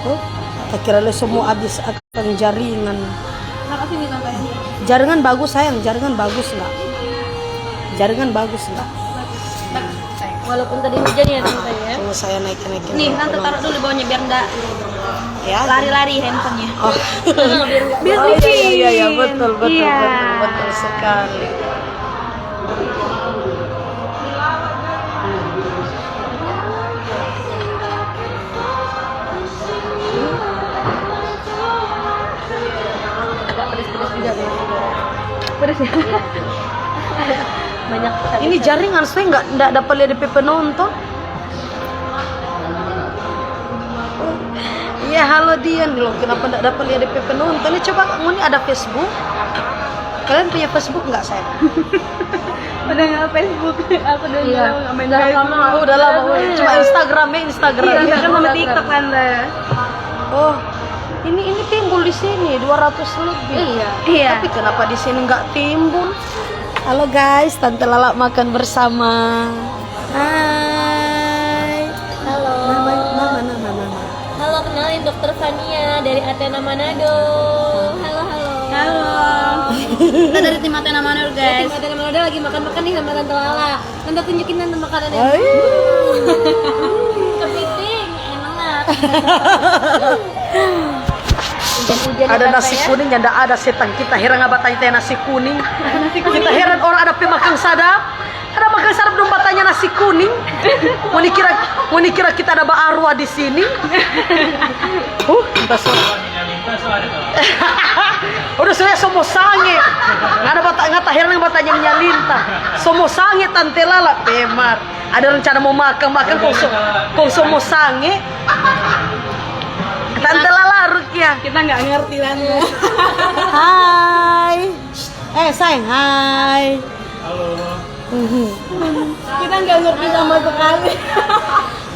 Oh, tak kira le semua habis akan jaringan. Nah, sini sampai. Jaringan bagus sayang, jaringan bagus nggak? Jaringan bagus nggak? Walaupun tadi hujan ya tante ya. Tunggu saya naikin. Nih, tante taruh dulu di bawahnya biar enggak ya. lari-lari handphonenya. Oh, biar iya, betul sekali. Pedes ya? Banyak. Ini jaringan saya nggak dapat lihat DP penonton. Iya, halo Dian loh. Kenapa nggak dapat lihat DP penonton? Ini coba ini ada Facebook. Kalian punya Facebook nggak saya? Udah nggak Facebook. Aku udah nggak main Facebook. Oh, udah lama. Cuma Instagramnya. Iya, kan sama TikTok tante. Oh, ini timbul di sini 200 lebih. Iya. Tapi kenapa di sini nggak timbul? Halo guys, Tante Lala makan bersama. Hai. Halo. Mama. Halo, kenalin Dokter Fania dari Athena Manado. Halo. Kita dari tim Athena Manado, guys. Tim Athena Manado lagi makan-makan nih sama Tante Lala. Tante tunjukin tante makanannya. Kepiting, enak. Ada nasi kuning yang ada setan kita heran apa tanya nasi kuning. Kita heran orang ada pemakan sadap. Ada makan sadap dong batanya nasi kuning. Mau dikira kita ada arwah di sini. Kita udah saya somo sange. Ngata heran batanya nyalinta. Somo sange Tante Lala temar. Ada rencana mau makan kong somo sange. Tante Lala Rukia. Kita nggak ngerti tante. Hai. Sayang, hai. Halo. Kita nggak ngerti sama sekali.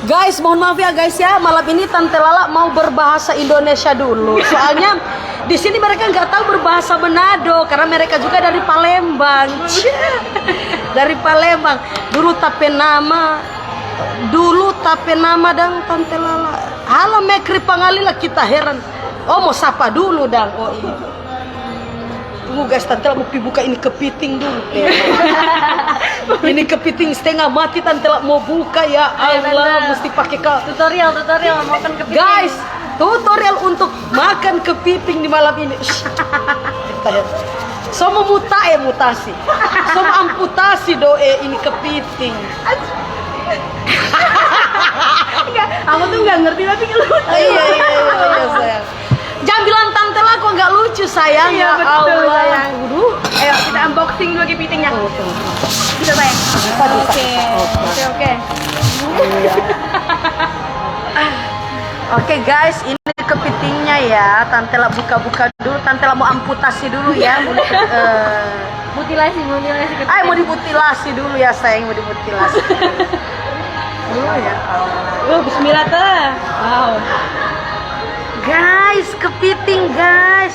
Guys, mohon maaf ya guys ya. Malam ini Tante Lala mau berbahasa Indonesia dulu. Soalnya di sini mereka nggak tahu berbahasa Manado karena mereka juga dari Palembang. Dari Palembang. Dulu tape nama dan Tante Lala. Halo Mekri Pangalila, kita heran. Oh, mau sapa dulu dang. Oh iya. Tunggu guys, Tante Lala mau buka ini kepiting dulu. Ini kepiting setengah mati Tante Lala mau buka ya Allah. Mesti pakai Tutorial makan kepiting. Guys, tutorial untuk makan kepiting di malam ini. Kita heran. Somo mutasi. Somo amputasi ini kepiting. Aku tuh nggak ngerti tapi lucu. Iya sayang. Jangan bilang Tante Lala kok nggak lucu sayang. Iya, Ya betul, Allah. sayang. Ayo kita unboxing dulu kepitingnya. Bisa sayang. Oke. Oke guys, ini kepitingnya ya. Tante Lala buka-buka dulu. Tante Lala mau amputasi dulu ya. Mutilasi kepiting. Mau dimutilasi dulu ya sayang, mau dimutilasi. Ya Allah. Bismillah tuh. Wow. Guys, kepiting guys.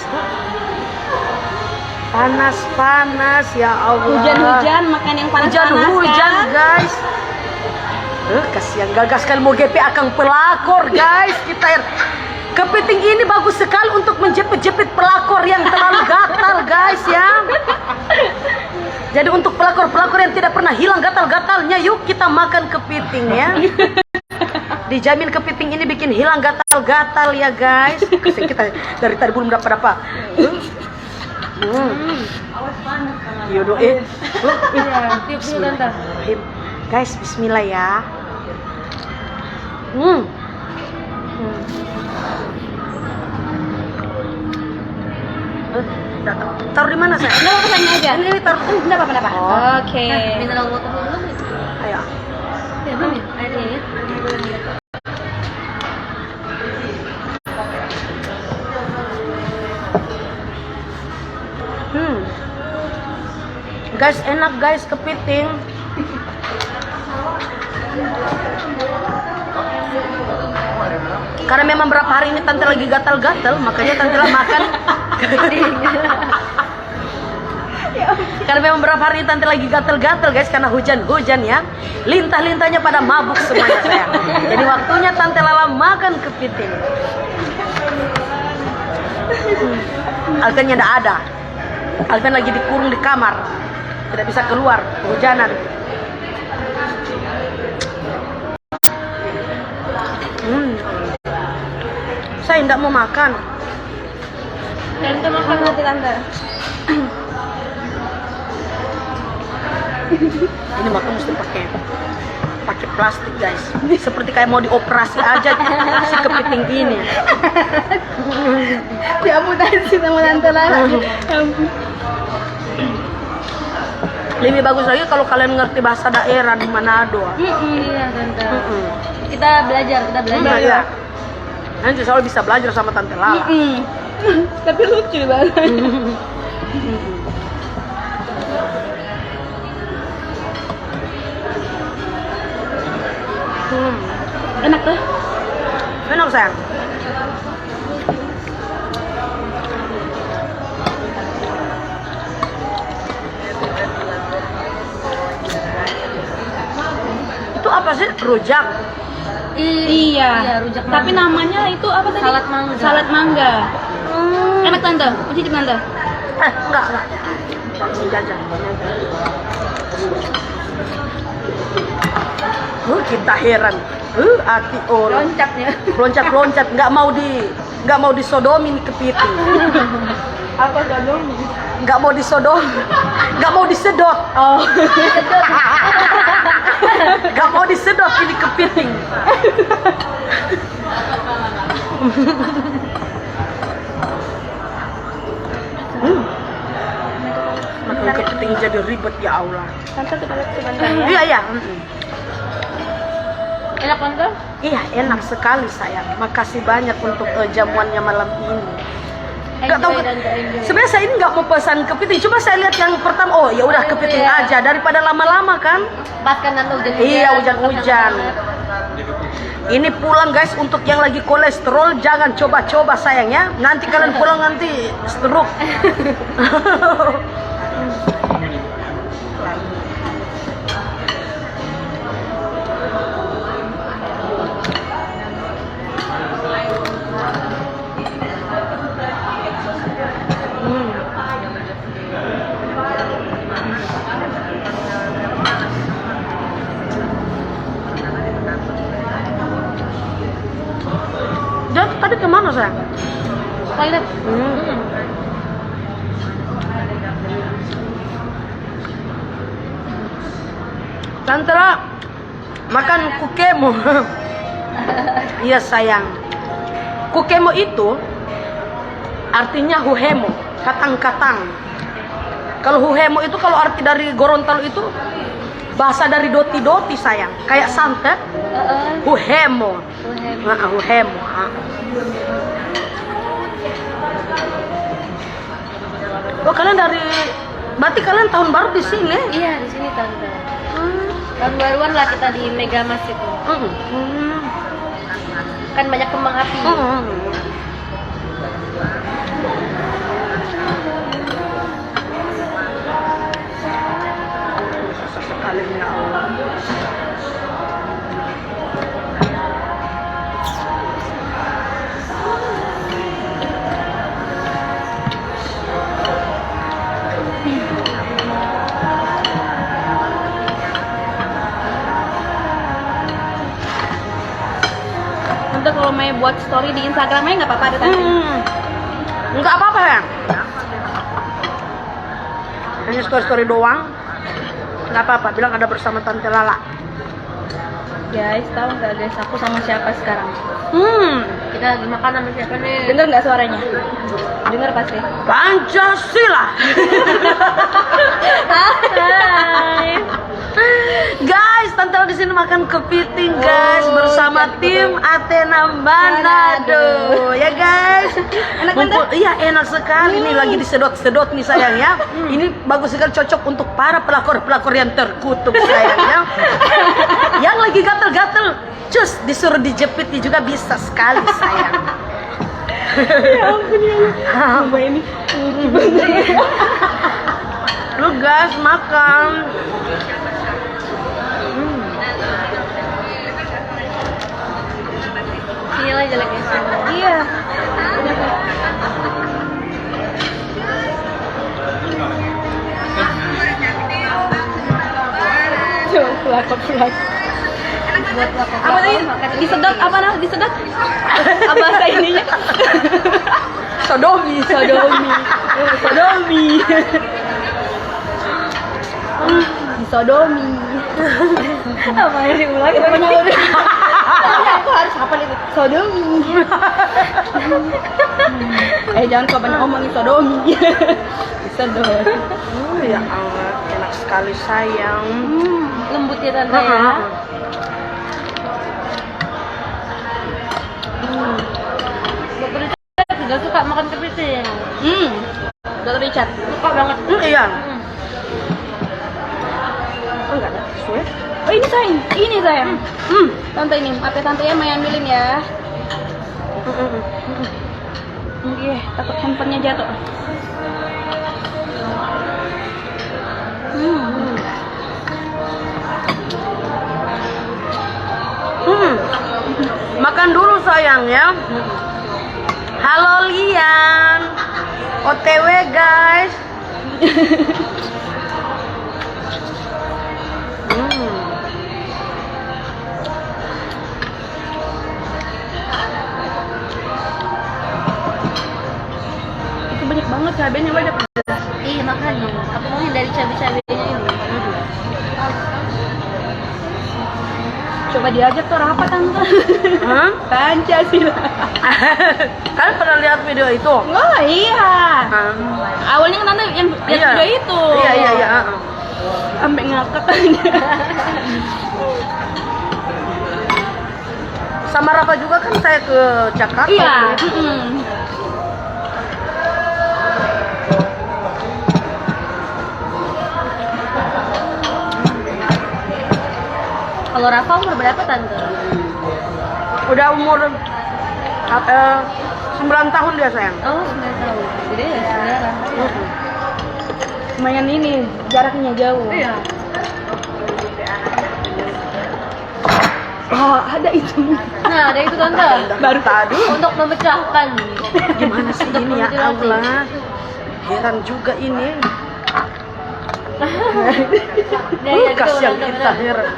Panas ya Allah. Hujan makan yang panas. Hujan guys. Kasihan gagas sekali mau GP akan pelakor guys. Kepiting ini bagus sekali untuk menjepit-jepit pelakor yang terlalu gatal guys ya. Jadi untuk pelakor-pelakor yang tidak pernah hilang gatal-gatalnya, yuk kita makan kepiting ya. Dijamin kepiting ini bikin hilang gatal-gatal ya guys. Kita dari tadi belum dapat apa. Yaudah Tiup dulu tante. Guys, bismillah ya. Taruh di mana saya? Nggak apa-apa tanya aja. Ini taruh. Nggak apa-apa. Oke. Mineral water belum? Ayo. Ya belum ya? Airnya ya. Guys, enak guys kepiting. Karena memang berapa hari ini Tante lagi gatal-gatal, makanya Tante lah makan. Karena memang berapa hari ini Tante lagi gatal-gatal guys, karena hujan-hujan ya. Lintah-lintahnya pada mabuk semuanya sayang. Jadi waktunya Tante Lala makan kepiting. Alvennya tidak ada. Alven lagi dikurung di kamar, tidak bisa keluar, kehujanan. Saya tidak mau makan. Tante makan nanti tante. Ini makan mesti pakai plastik guys, seperti kayak mau dioperasi aja si kepiting ini. Diamputasi sama tante Lara. Lebih bagus lagi kalau kalian ngerti bahasa daerah di Manado. Iya tante. Kita belajar. Iya. Nanti soal bisa belajar sama Tante Lala. Tapi lucu banget. Enak tuh. Enak sayang. Itu apa sih? Rujak. Iya, rujak mangga. Tapi namanya itu apa tadi? Salad mangga. Enak tante, mau cicip tante? Enggak. Jajan. Kita heran. Hati orang. Loncat, nggak mau disodomi nih kepiting. Apa sodomi? Nggak mau disodomi, nggak mau disedot. Oh. Nggak mau disedot ini kepiting. Makan kepiting jadi ribet ya Allah. Tante kita lihat sebentar ya. Iya. Enak tante? Iya, enak sekali sayang. Makasih banyak untuk jamuannya malam ini. Nggak tahu, sebenarnya saya ini nggak mau pesan kepiting, cuma saya lihat yang pertama, oh ya udah kepiting aja daripada lama-lama kan. Pas kan nanti hujan. Iya, hujan-hujan. Ini pulang guys, untuk yang lagi kolesterol jangan coba-coba sayang ya. Nanti kalian pulang nanti stroke. Tadi kemana sayang? Toilet. Tante lah, makan kukemo. Iya sayang. Kukemo itu artinya huhemo, katang-katang. Kalau huhemo itu kalau arti dari Gorontalo itu bahasa dari doti-doti sayang, kayak santet. Huhemo. Huhemo. Oh kalian berarti kalian tahun baru di sini? Iya di sini tante. Tahun baruan lah kita di Megamas itu. Kan banyak kembang api. Sekali ya Allah. Tante kalau mau buat story di Instagramnya nggak apa-apa ada tante. Nggak apa-apa ya. Hanya story doang. Nggak apa-apa, bilang ada bersama Tante Lala. Guys, tahu nggak guys aku sama siapa sekarang? Kita lagi makan sama siapa nih? Dengar nggak suaranya? Dengar pasti. Pancasila. Hai. Guys, Tante Lala di sini makan kepiting guys bersama tim Athena Manado. Ya guys. Enak Tante? Iya, enak sekali nih lagi disedot-sedot nih sayang ya. Ini bagus sekali, cocok untuk para pelakor-pelakor yang terkutuk sayang ya. Yang lagi gatel-gatel, cus disuruh dijepit juga bisa sekali sayang. Ya ampun ya Allah. Coba ini. Lu guys makan. Sinyalnya jelek ya. Iya. Buat apa tadi? Disedot apa nah? Disedot? Apa bahasa ininya? Sodomi. Sodomi. Sodomi. Sodomi. Apa yang diulang? Pokoknya udah. Aku harus hafal itu. Sodomi. Jangan kau banyak ngomongin sodomi. Disedot. Ya Allah, enak sekali sayang. Lembut ya tante ya. Dokter Richard juga suka makan kepiting. Dokter Richard suka banget. Iya. Enggak ada sesuai. Oh ini sayang. Tante ini, apa tante ya Maya ambilin ya. Iya, takut handphonenya jatuh. Makan dulu sayang ya. Halo Lian. OTW guys. Itu banyak banget cabenya banyak. Iya makanya. Aku mau hindari cabai-cabainya ini. Coba diajak tuh rapat tante. Pancasila. Kalian pernah lihat video itu? Oh iya. Awalnya kan tante yang lihat Iya. video itu. Iya. Sampai ngakak. Sama Rafa juga kan saya ke Jakarta. Iya. Kalau Rafa umur berapa tante? Udah umur 9 tahun dia sayang. Oh 9 tahun. Gede ya saudara. Lumayan ini jaraknya jauh. Iya. Oh ada itu. Nah ada itu tante. Baru tadi. Untuk memecahkan. Gimana sih Untuk ini ya memutilasi. Allah. Heran juga ini. Kasihan kita heran.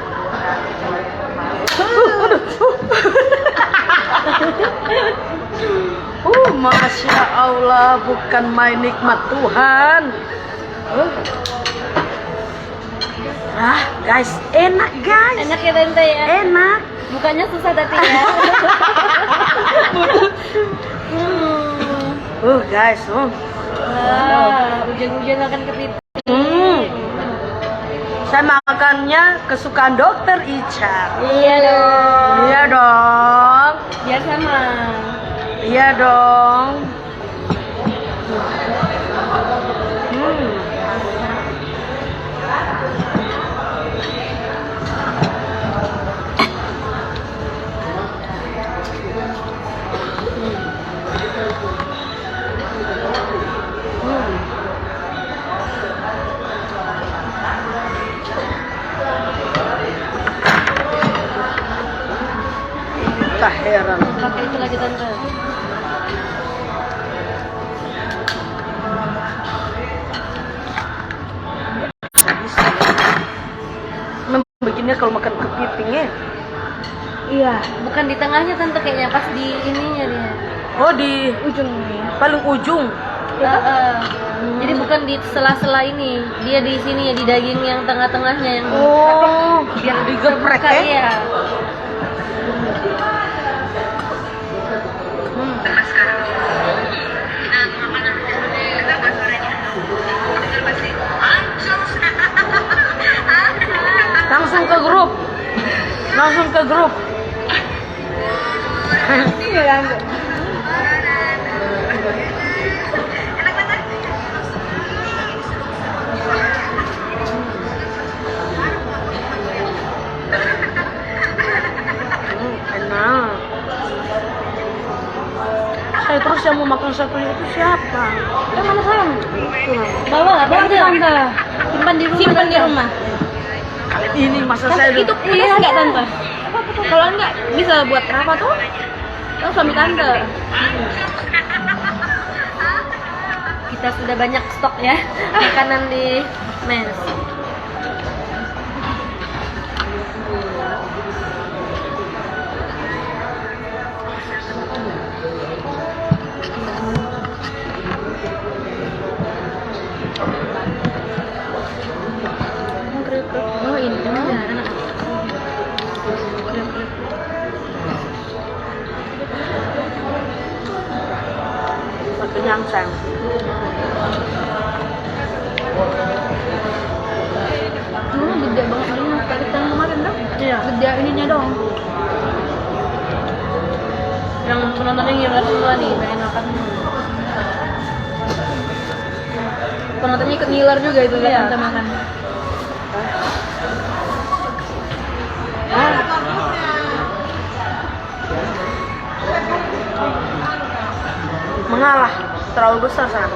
Masya Allah, bukan main nikmat Tuhan. Guys, enak guys. Enak ya tante ya. Enak. Bukannya susah tadi ya. Guys, Hujan-hujan makan kepiting. Saya makannya kesukaan dokter Ica. Iya dong. Iya dong. Biar sama. Iya dong. Tak heran. Pakai itu lagi tante. Begini kalau makan kepitingnya. Iya. Bukan di tengahnya tante kayaknya pas di ininya dia. Oh di Ujungnya. paling ujung. Jadi bukan di sela-sela ini, dia di sini ya di daging yang tengah-tengahnya yang Biar digeprek terbuka, ya. iya. Langsung ke grup. Langsung ke grup. Enak. Terus yang mau makan satunya itu siapa? Yang mana sayang? Bawa tante. Simpan di rumah. Simpan di rumah. Ini masa saya Itu punya nggak tante? Kalau enggak bisa buat Rafa tuh. Oh suami tante. Kita sudah banyak stok ya makanan di mes. Kenyang sayang. Gede banget ini kayak yang kemarin dong. Iya. Gede ininya dong. Yang penontonnya ngiler semua nih, pengen makan. Penontonnya ikut ngiler juga itu lihat kita makan. Mengalah, terlalu besar sayang.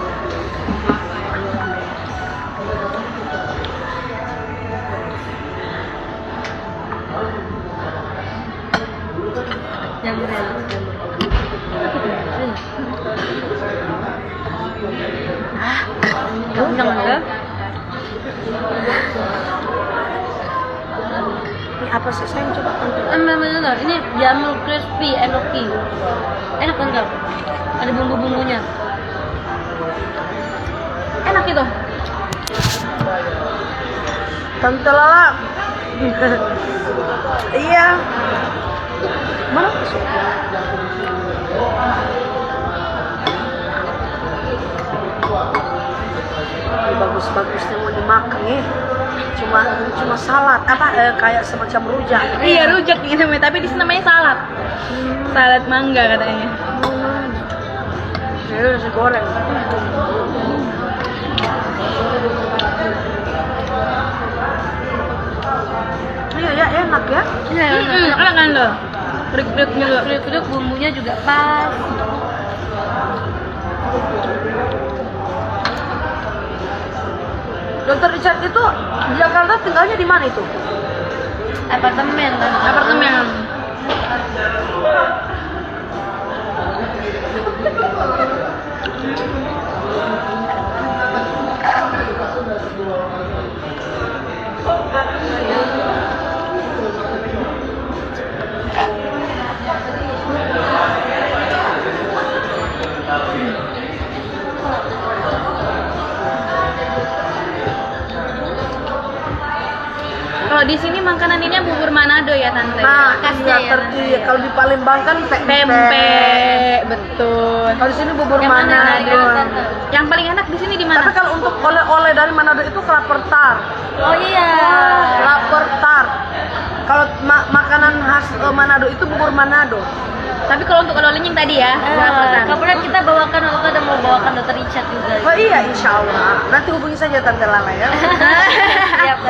Jamur ya. Kenyang ya. Ini apa sih sayang, coba tonton. Bener, ini jamur crispy enoki. Enak kan Kak? Ada bumbu-bumbunya. Enak itu. Tante Lala. Iya. Mana? Bagus-bagusnya mau dimakan ya. Cuma salad kayak semacam rujak. Iya rujak ini namanya, tapi di sini namanya salad. Salad mangga katanya. Ini nasi goreng. Iya ya enak ya. Iya enak kan lo. Kriuk-kriuk bumbunya juga pas. Dokter Richard itu di Jakarta tinggalnya di mana itu? Apartemen. Apartemen. Kalau di sini makanan ini bubur Manado ya tante. Nah, khasnya ya. iya, kalau di Palembang kan Tempe, betul. Kalau di sini bubur Yang mana Manado. Yang paling enak di sini di mana? Tapi kalau untuk oleh-oleh dari Manado itu klaper tart. Oh iya. Klaper tart. Kalau makanan khas Manado itu bubur Manado. Tapi kalau untuk oleh-olehnya yang tadi ya. Kemudian kita bawakan waktu ada mau bawakan Dokter Richard juga. Oh iya, insya Allah. Nanti hubungi saja Tante Lala ya. Siap.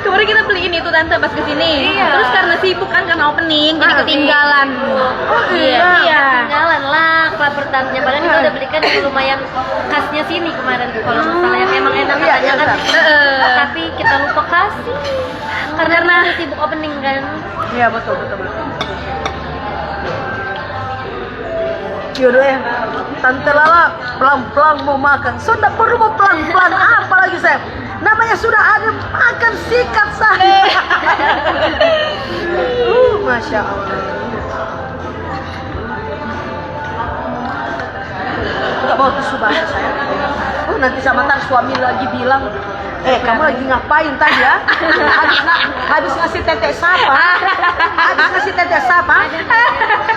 Kemarin kita beliin itu tante pas kesini. Iya. Terus karena sibuk kan karena opening, jadi ketinggalan. Oh iya. Ketinggalan lah klaper tartnya. Padahal kita udah belikan yang lumayan khasnya sini kemarin tuh. Kalau masalah yang emang enak katanya kan. Tapi kita lupa kasih. Karena sibuk opening kan. Iya betul. Yaudah ya, Tante Lala pelan-pelan mau makan. Sudah perlu mau pelan-pelan apa lagi saya? Namanya sudah ada makan sikat saya. Masya Allah. Enggak mau tisu basah saya. Nanti sama ntar suami lagi bilang, kamu lagi ngapain tadi ya? Habis ngasih tetek sapa?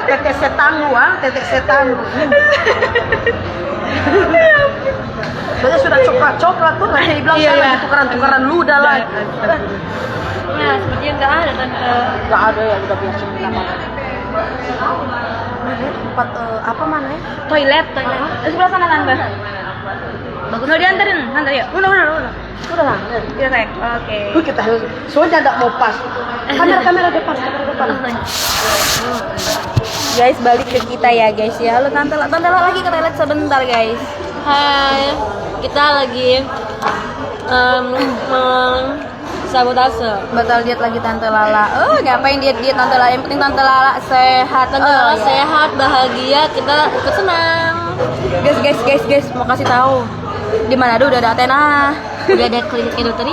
Tetek setangu, tetek setangu. Soalnya sudah coklat tuh, nanti dibilang saya lagi tukeran ludah lagi. Nah, sepertinya nggak ada tante. Nggak ada ya, udah biasa kenapa? Tempat apa mana ya? Toilet. Sebelah sana tante. Bagus. Mau dianterin, tante yuk. Udah lah. Iya sayang. Oke. Kita soalnya nggak mau pas. Kamera depan. Guys, balik ke kita ya guys ya. Halo tante lagi ke toilet sebentar guys. Hai. Kita lagi sabotase. Batal diet lagi tante Lala. Ngapain diet tante Lala? Yang penting tante Lala sehat. Tante Lala sehat, bahagia, kita ikut senang. Guys, mau kasih tahu. Di Manado udah ada Athena. Udah ada kliniknya Dokter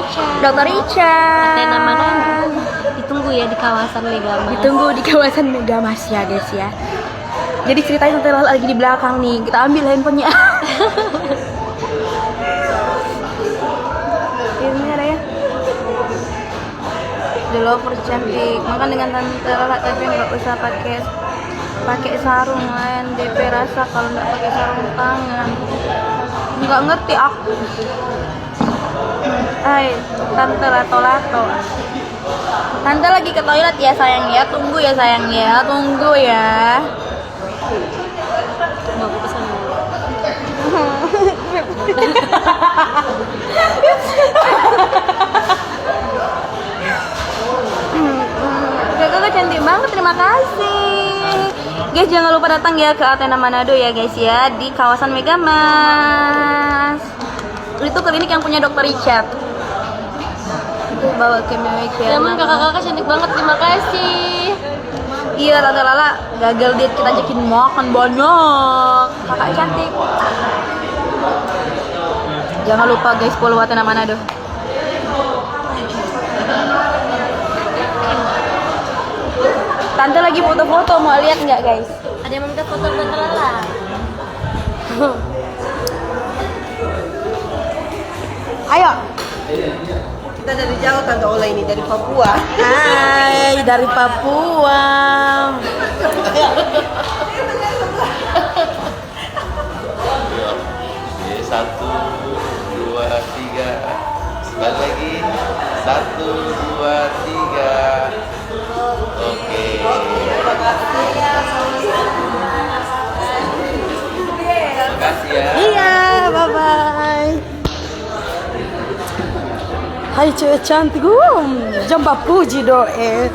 Richard. Athena mana? Ditunggu ya di kawasan Megamas. Ya guys ya. Jadi ceritanya tante Lala lagi di belakang nih. Kita ambil handphonenya. Ini ada ya. The Lovers cantik. Makan dengan tante Lala tapi nggak usah pakai sarung lain DP berasa kalau nggak pakai sarung tangan. Nggak ngerti aku. Hai, tante lato-lato. Tante lagi ke toilet ya sayang ya. Tunggu ya sayang ya. Tunggu ya. Mau aku pesan dulu. Kakak cantik banget, terima kasih. Guys, jangan lupa datang ya ke Athena Manado ya guys ya, di kawasan Megamas. Itu klinik yang punya Dokter Richard. Itu bawa ke Megamas. Emang kakak-kakak cantik banget, terima kasih. Iya, Tante Lala gagal diet, kita ajakin makan banyak. Kakak cantik. Jangan lupa guys, follow Athena Manado. Tante lagi foto-foto, mau lihat nggak guys? Ada yang minta foto Tante Lala? Ayo. Kita dari jauh Tante Ola ini dari Papua. Hai, dari Papua. Oke, 1, 2, 3. Sekali lagi. 1, 2, 3. Oke. Terima kasih ya. Iya, bye-bye. Hai cewek cantik, jamba puji doe.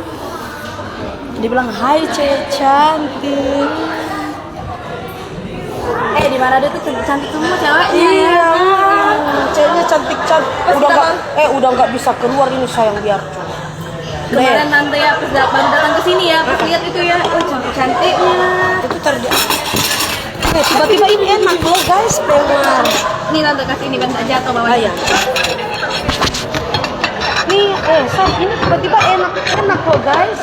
Dia bilang hai cewek cantik. Di mana ada tuh cantik semua ceweknya. Iya, ceweknya cantik. Udah nggak bisa keluar ini sayang biar. Kemarin tante ya pas baru datang ke sini ya, pas lihat itu ya, cantiknya. Itu cari dia. Tiba-tiba ini enak loh guys, pengen. Nih tante kasih ini kan nggak jatuh bawahnya. Nih, ini tiba-tiba enak loh guys.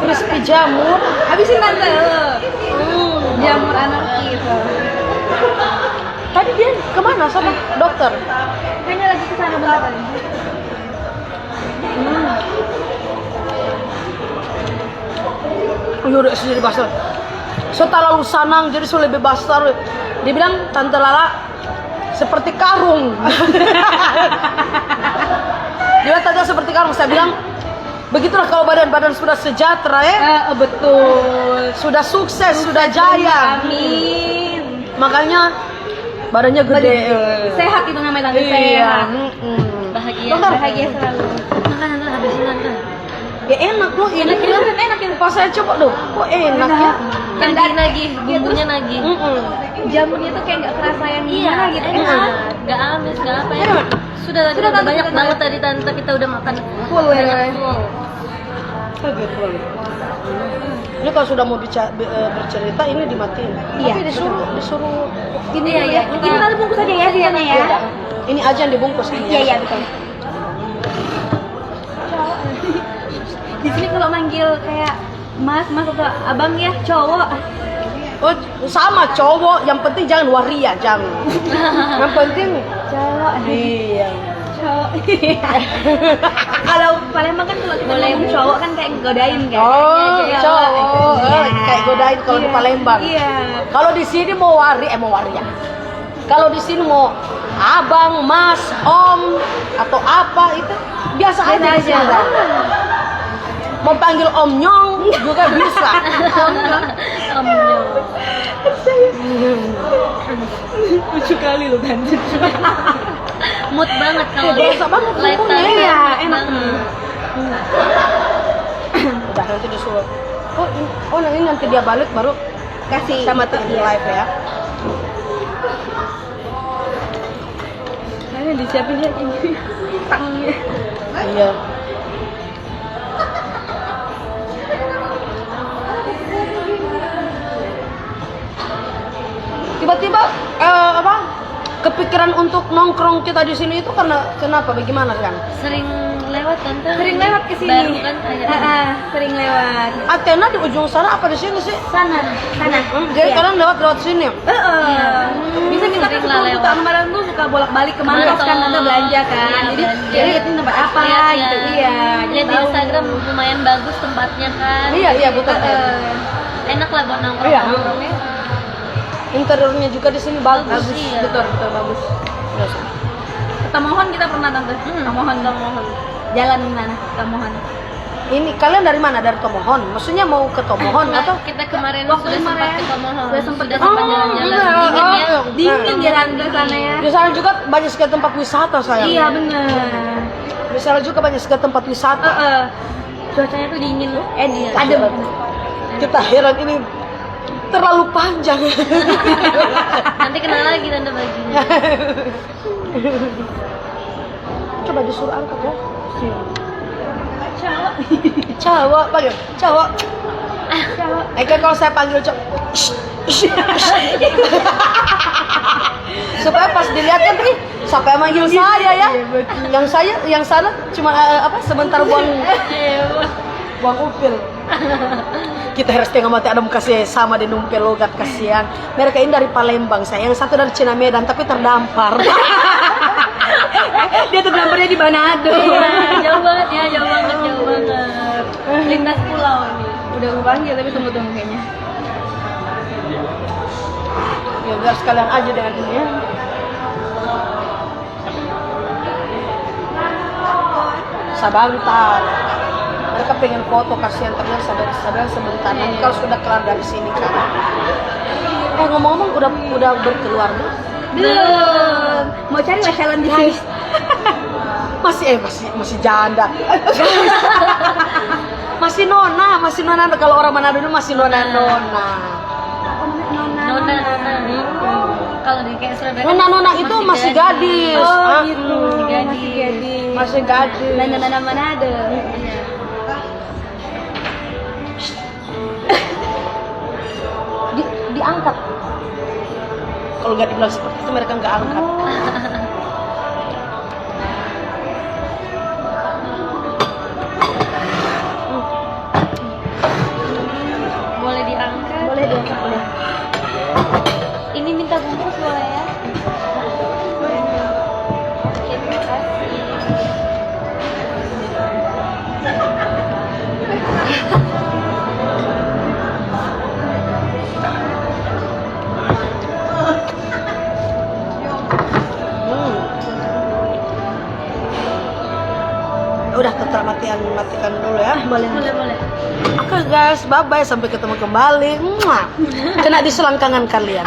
Crispy jamur. Habisin tante. Jamur anarki itu. Tadi dia kemana sama dokter? Kayaknya lagi ke sana bentar tadi. Udah jadi basar. So terlalu sanang jadi so lebih basar. Dia bilang Tante Lala seperti karung. Dia bilang Tante seperti karung. Saya bilang begitulah kalau badan-badan sudah sejahtera ya. Betul. Sudah sukses, sudah jaya. Amin. Makanya badannya gede. Sehat itu namanya tante, Iya. sehat. Bahagia. Bahagia selalu. Makan tante habisin tante. Ya enak loh ini. Enak ya. Pas saya coba loh, kok enak ya? Yang nagih, bumbunya nagih. Jamurnya tuh kayak nggak kerasa yang gimana gitu. Enak. Nggak amis, nggak apa ya. Enak. Sudah Tante, banyak sudah, banget Tante. tadi tante kita udah makan Full ya. banyak full. Ini kalau sudah mau bercerita ini dimatiin. Iya. Tapi disuruh Ini ya. Ini tante bungkus aja ya sisanya ya. ini aja yang dibungkus ini. Iya betul. Di sini kalau manggil kayak mas atau abang ya cowok. Oh, sama cowok, yang penting jangan waria, jangan. Yang penting Cowok. iya. Cowok. Kalau Palembang kan kalau kita ngomong cowok kan kayak godain kan. Oh, Kayak cowok. Iya. Kayak godain kalau di Iya. Palembang. Iya. Kalau di sini mau waria. Kalau di sini mau abang, mas, om atau apa itu biasa aja. di sini. Mau panggil Om Nyong juga bisa. Lucu kali lu kan. Mood banget kalau Biasa banget live bumbunya. tadi. Iya, enak. Udah nanti disuruh. Oh nanti dia balik baru Kasih sama tim live ya. Kalian disiapin ya ini tangannya. Iya. Tiba-tiba kepikiran untuk nongkrong kita di sini itu karena kenapa? Bagaimana kan? Sering lewat tante. Sering lewat ke sini. Baru kan kayak Sering lewat. Athena di ujung sana apa di sini sih? Sana. Jadi Iya. kalian lewat sini. Bisa kita kan Sering lah suka lewat. kemarin tuh suka bolak-balik ke Mangkos Mantap. kan tante belanja kan. Iya, Jadi belanja. jadi itu tempat apa Lihat, gitu. ya. Iya. Lihat di tahu. Instagram lumayan bagus tempatnya kan. Iya betul. Enak lah buat nongkrong. Iya. Nongkrongnya. Interiornya juga di sini bagus. Bagus, Iya. betul bagus. Tamohon kita pernah tante. Tamohon. Jalan di mana? Tamohon. Ini kalian dari mana? Dari Tomohon? Maksudnya mau ke Tomohon atau? Kita kemarin Waktu sudah sempat kemarin. ke Tomohon. Sudah sempat jalan-jalan. Dingin ya. Dingin jalan ke sana ya. Di sana juga banyak sekali tempat wisata sayang. Iya benar. Di sana juga banyak sekali tempat wisata. Cuacanya tuh dingin loh. Adem. Kita heran ini terlalu panjang. Nanti kenal lagi tante bajunya. Coba disuruh angkat ya. Cowok, panggil cowok. Kan kalau saya panggil cowok, supaya pas dilihat kan, siapa yang manggil saya ya? Yang sana cuma sebentar buang upil. Kita harus tengok mati ada muka saya sama di numpel logat kasihan. Mereka ini dari Palembang, saya yang satu dari Cina Medan tapi terdampar. Dia terdamparnya di Manado. Iya, jauh banget ya, jauh banget. Lintas pulau ini. Udah gue panggil tapi tunggu kayaknya. Ya biar sekalian aja dengan ini ya. Sabar bentar. Mereka pengen foto, kasihan ternyata sabar sebentar. Nanti kalau sudah kelar dari sini kan. Ngomong-ngomong udah berkeluarga? Belum. Mau cari lah calon di sini. masih janda. masih nona kalau orang Manado dulu masih nona. Nona. Kalau di kayak Surabaya. Nona itu masih gadis. Oh gitu. Masih gadis. Masih gadis. Nana Manado. Diangkat. Kalau nggak dibilang seperti itu mereka nggak angkat. Boleh diangkat. Boleh diangkat boleh. Ini minta bungkus boleh ya? Oke, terima kasih. Udah matikan dulu ya. Boleh. Oke guys, bye bye, sampai ketemu kembali. Kena di selangkangan kalian.